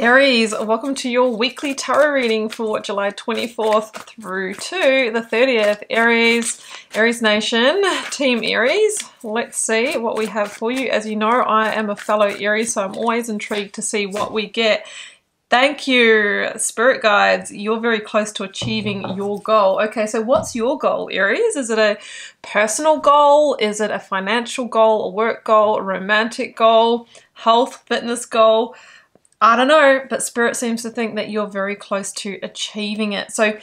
Aries, welcome to your weekly tarot reading for July 24th through to the 30th. Aries Nation, Team Aries, let's see what we have for you. As you know, I am a fellow Aries, so I'm always intrigued to see what we get. Thank you, Spirit Guides. You're very close to achieving your goal. Okay, so what's your goal, Aries? Is it a personal goal? Is it a financial goal, a work goal, a romantic goal, health, fitness goal? I don't know, but Spirit seems to think that you're very close to achieving it. So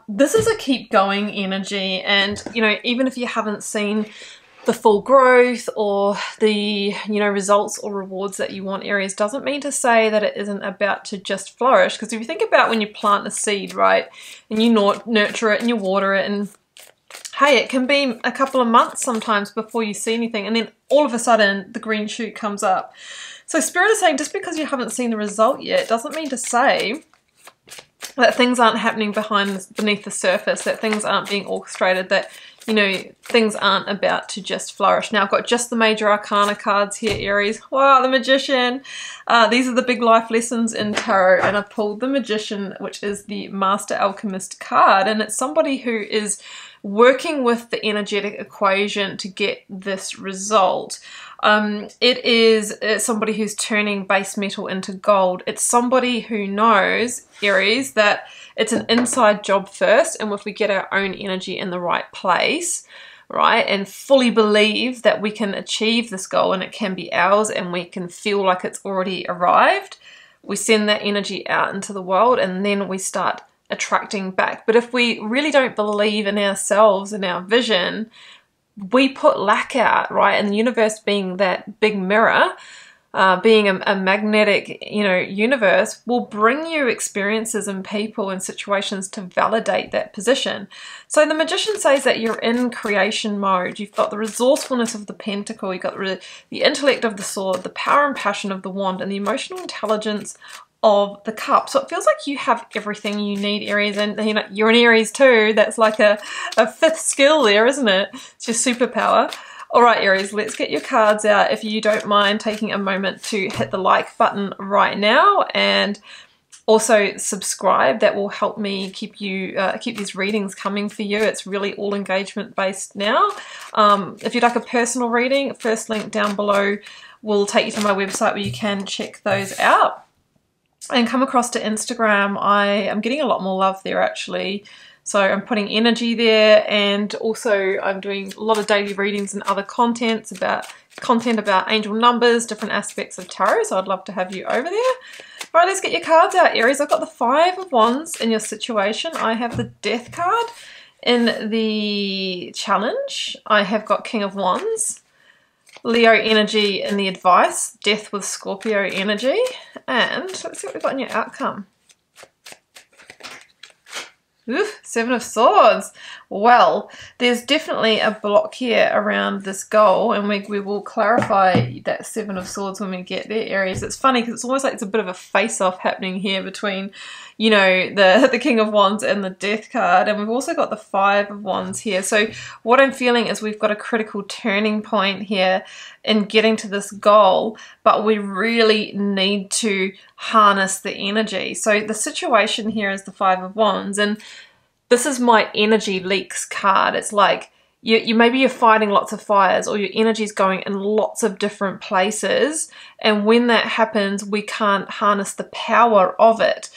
this is a keep going energy, and you know, even if you haven't seen the full growth or the results or rewards that you want, Aries, doesn't mean to say that it isn't about to just flourish. Because if you think about when you plant a seed, right, and you nurture it and you water it, and hey, it can be a couple of months sometimes before you see anything, and then all of a sudden the green shoot comes up. So Spirit is saying just because you haven't seen the result yet doesn't mean to say that things aren't happening beneath the surface, that things aren't being orchestrated, that things aren't about to just flourish. Now I've got just the major arcana cards here, Aries. Wow, the Magician. These are the big life lessons in tarot, and I've pulled the Magician, which is the Master Alchemist card, and it's somebody who is working with the energetic equation to get this result. It is somebody who's turning base metal into gold. It's somebody who knows, Aries, that it's an inside job first, and if we get our own energy in the right place, right, and fully believe that we can achieve this goal and it can be ours and we can feel like it's already arrived, we send that energy out into the world and then we start attracting back. But if we really don't believe in ourselves and our vision, we put lack out, right? And the universe being that big mirror, being a magnetic, universe, will bring you experiences and people and situations to validate that position. So the Magician says that you're in creation mode. You've got the resourcefulness of the Pentacle, you've got the intellect of the Sword, the power and passion of the Wand, and the emotional intelligence of the Cup. So it feels like you have everything you need, Aries, and you're an Aries too. That's like a fifth skill there, isn't it? It's your superpower. All right, Aries, let's get your cards out. If you don't mind taking a moment to hit the like button right now, and also subscribe. That will help me keep these readings coming for you. It's really all engagement based now. If you'd like a personal reading, first link down below will take you to my website where you can check those out. And come across to Instagram. I am getting a lot more love there actually. So I'm putting energy there, and also I'm doing a lot of daily readings and other content about angel numbers, different aspects of tarot. So I'd love to have you over there. All right, let's get your cards out, Aries. I've got the Five of Wands in your situation. I have the Death card in the challenge. I have got King of Wands, Leo energy in the advice, Death with Scorpio energy, and let's see what we've got in your outcome. Oof, Seven of Swords. Well, there's definitely a block here around this goal, and we will clarify that Seven of Swords when we get there, Aries. It's funny because it's almost like it's a bit of a face-off happening here between, the King of Wands and the Death card, and we've also got the Five of Wands here. So what I'm feeling is we've got a critical turning point here in getting to this goal, but we really need to harness the energy. So the situation here is the Five of Wands, and this is my energy leaks card. It's like maybe you're fighting lots of fires, or your energy is going in lots of different places, and when that happens, we can't harness the power of it.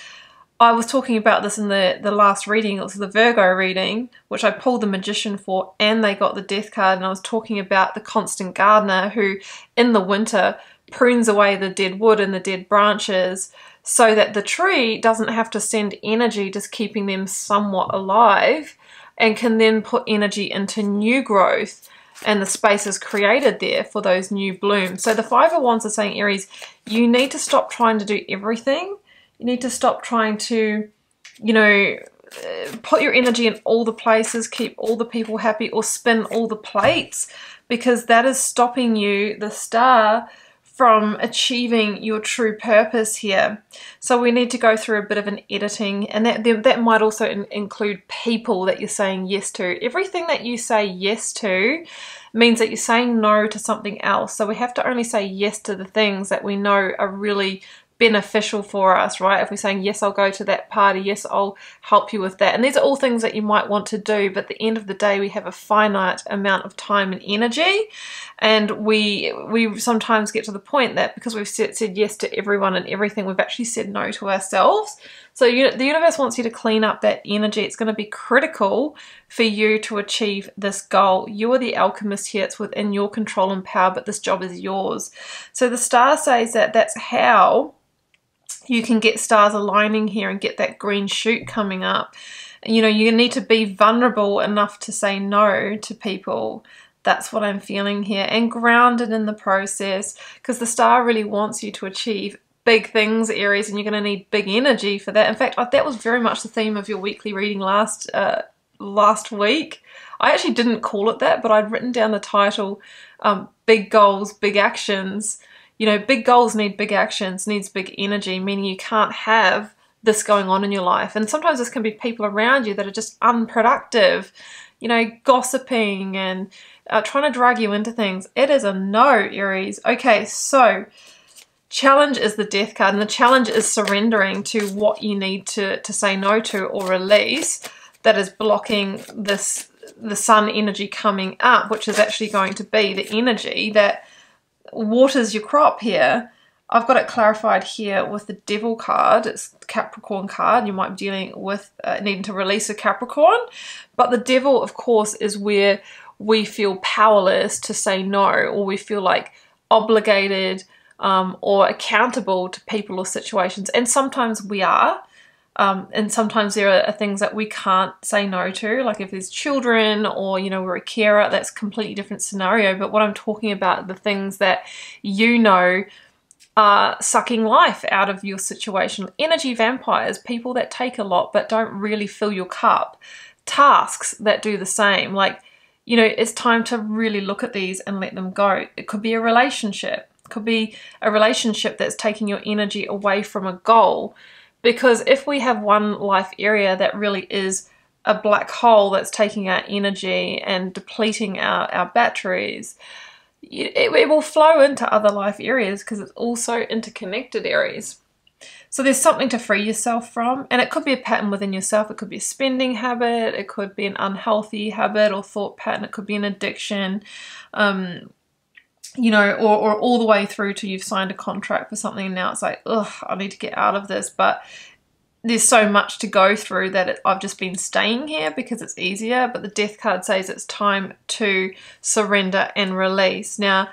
I was talking about this in the last reading. It was the Virgo reading, which I pulled the Magician for, and they got the Death card, and I was talking about the constant gardener who in the winter prunes away the dead wood and the dead branches so that the tree doesn't have to send energy, just keeping them somewhat alive, and can then put energy into new growth, and the space is created there for those new blooms. So the Five of Wands are saying, Aries, you need to stop trying to do everything. You need to stop trying to, put your energy in all the places, keep all the people happy, or spin all the plates, because that is stopping you, the star, from achieving your true purpose here. So we need to go through a bit of an editing, and that might also include people that you're saying yes to. Everything that you say yes to means that you're saying no to something else. So we have to only say yes to the things that we know are really beneficial for us, right? If we're saying, yes, I'll go to that party, yes, I'll help you with that. And these are all things that you might want to do, but at the end of the day, we have a finite amount of time and energy. And we sometimes get to the point that because we've said yes to everyone and everything, we've actually said no to ourselves. So the universe wants you to clean up that energy. It's going to be critical for you to achieve this goal. You are the alchemist here. It's within your control and power, but this job is yours. So the star says that that's how you can get stars aligning here and get that green shoot coming up. You know, you need to be vulnerable enough to say no to people. That's what I'm feeling here, and grounded in the process, because the star really wants you to achieve big things, Aries, and you're going to need big energy for that. In fact, that was very much the theme of your weekly reading last week. I actually didn't call it that, but I'd written down the title, Big Goals, Big Actions. You know, big goals need big actions, needs big energy, meaning you can't have this going on in your life. And sometimes this can be people around you that are just unproductive, you know, gossiping and trying to drag you into things. It is a no, Aries. Okay, so challenge is the death card, and the challenge is surrendering to what you need to say no to or release that is blocking the sun energy coming up, which is actually going to be the energy that waters your crop here. I've got it clarified here with the Devil card. It's the Capricorn card. You might be dealing with needing to release a Capricorn. But the Devil, of course, is where we feel powerless to say no, or we feel like obligated or accountable to people or situations. And sometimes we are. And sometimes there are things that we can't say no to, like if there's children or, you know, we're a carer, that's a completely different scenario. But what I'm talking about are the things that you know are sucking life out of your situation. Energy vampires, people that take a lot but don't really fill your cup. Tasks that do the same. Like, you know, it's time to really look at these and let them go. It could be a relationship. It could be a relationship that's taking your energy away from a goal. Because if we have one life area that really is a black hole that's taking our energy and depleting our batteries, it will flow into other life areas because it's also interconnected, Aries. So there's something to free yourself from, and it could be a pattern within yourself. It could be a spending habit. It could be an unhealthy habit or thought pattern. It could be an addiction. You know, or all the way through to you've signed a contract for something and now it's like, ugh, I need to get out of this. But there's so much to go through that I've just been staying here because it's easier. But the Death card says it's time to surrender and release. Now,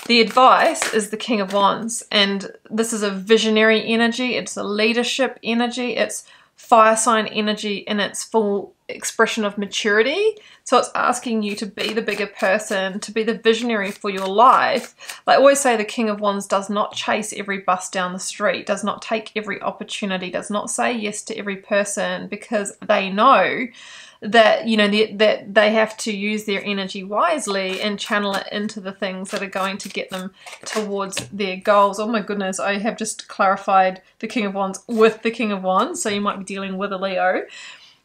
the advice is the King of Wands, and this is a visionary energy. It's a leadership energy. It's fire sign energy in its full expression of maturity. So it's asking you to be the bigger person, to be the visionary for your life. Like I always say, the King of Wands does not chase every bus down the street, does not take every opportunity, does not say yes to every person, because they know that, you know, that they have to use their energy wisely and channel it into the things that are going to get them towards their goals. Oh my goodness, I have just clarified the King of Wands with the King of Wands, so you might be dealing with a Leo.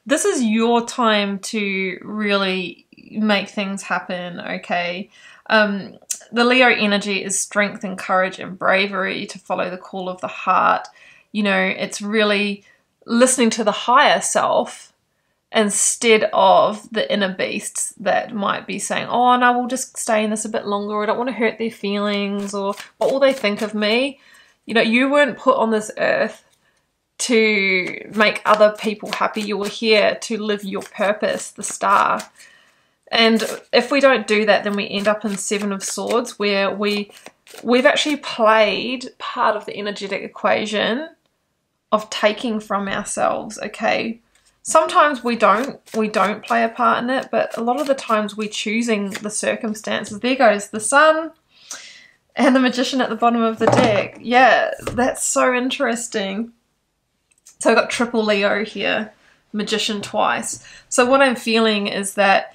This is your time to really make things happen, okay? The Leo energy is strength and courage and bravery to follow the call of the heart. You know, it's really listening to the higher self instead of the inner beasts that might be saying, oh no, we'll just stay in this a bit longer, or I don't want to hurt their feelings, or what will they think of me? You know, you weren't put on this earth to make other people happy. You were here to live your purpose, the star. And if we don't do that, then we end up in Seven of Swords, where we've actually played part of the energetic equation of taking from ourselves, okay? Sometimes we don't play a part in it, but a lot of the times we're choosing the circumstances. There goes the Sun and the Magician at the bottom of the deck. Yeah, that's so interesting. So I've got triple Leo here, Magician twice. So what I'm feeling is that,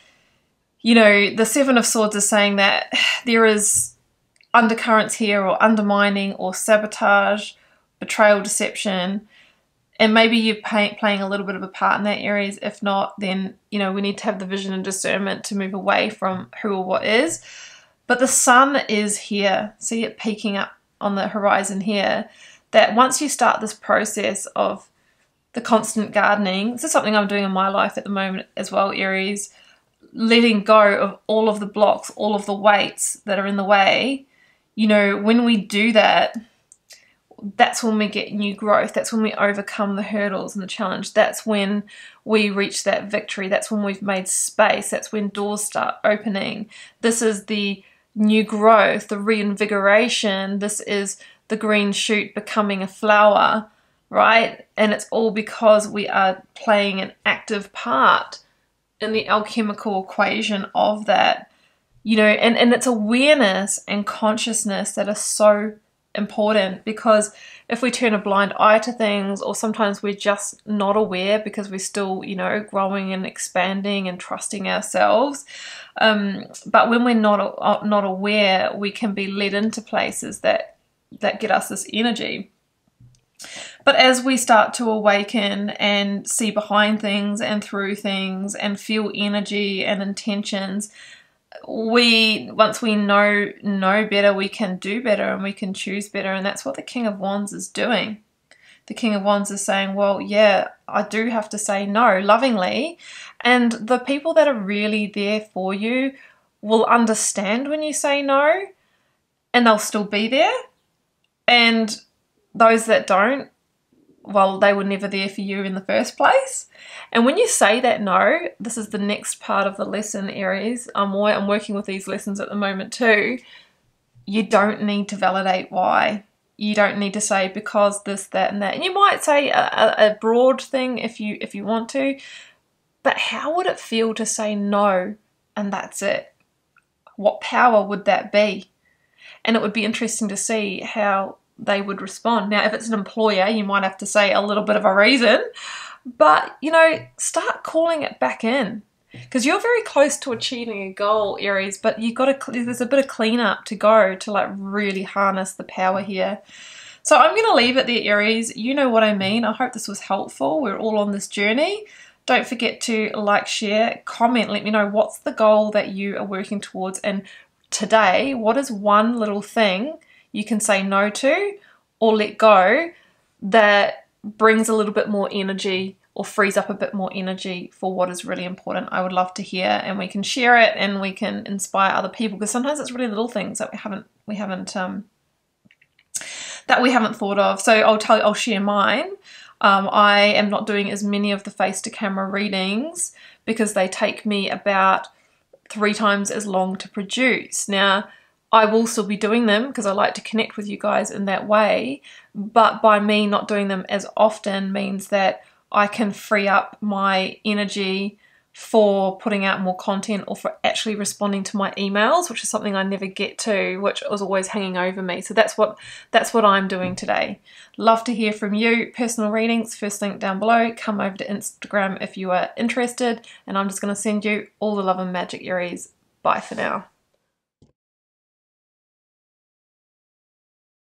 you know, the Seven of Swords is saying that there is undercurrents here, or undermining or sabotage, betrayal, deception. And maybe you're playing a little bit of a part in that, Aries. If not, then, you know, we need to have the vision and discernment to move away from who or what is. But the Sun is here. See it peeking up on the horizon here. that once you start this process of the constant gardening, this is something I'm doing in my life at the moment as well, Aries, letting go of all of the blocks, all of the weights that are in the way. You know, when we do that, that's when we get new growth. That's when we overcome the hurdles and the challenge. That's when we reach that victory. That's when we've made space. That's when doors start opening. This is the new growth, the reinvigoration. This is the green shoot becoming a flower, right? And it's all because we are playing an active part in the alchemical equation of that, you know, and it's awareness and consciousness that are so important, because if we turn a blind eye to things, or sometimes we're just not aware because we're still, you know, growing and expanding and trusting ourselves, but when we're not aware, we can be led into places that get us this energy. But as we start to awaken and see behind things and through things and feel energy and intentions, once we know better, we can do better and we can choose better. And that's what the King of Wands is doing. The King of Wands is saying, well, yeah, I do have to say no lovingly. And the people that are really there for you will understand when you say no, and they'll still be there. And those that don't, well, they were never there for you in the first place. And when you say that no, this is the next part of the lesson, Aries. I'm working with these lessons at the moment too. You don't need to validate why. You don't need to say because this, that, and that. And you might say a broad thing if you want to, but how would it feel to say no and that's it? What power would that be? And it would be interesting to see how they would respond. Now, if it's an employer, you might have to say a little bit of a reason, but, you know, start calling it back in, because you're very close to achieving a goal, Aries, but there's a bit of cleanup to go to like really harness the power here. So I'm going to leave it there, Aries. You know what I mean. I hope this was helpful. We're all on this journey. Don't forget to like, share, comment, let me know what's the goal that you are working towards, and today, what is one little thing you can say no to or let go that brings a little bit more energy or frees up a bit more energy for what is really important. I would love to hear, and we can share it and we can inspire other people, because sometimes it's really little things that we haven't thought of. So I'll share mine. I am not doing as many of the face to camera readings because they take me about 3 times as long to produce. Now, I will still be doing them because I like to connect with you guys in that way, but by me not doing them as often means that I can free up my energy for putting out more content, or for actually responding to my emails, which is something I never get to, which was always hanging over me. So that's what I'm doing today. Love to hear from you. Personal readings, first link down below. Come over to Instagram if you are interested, and I'm just going to send you all the love and magic, Aries. Bye for now.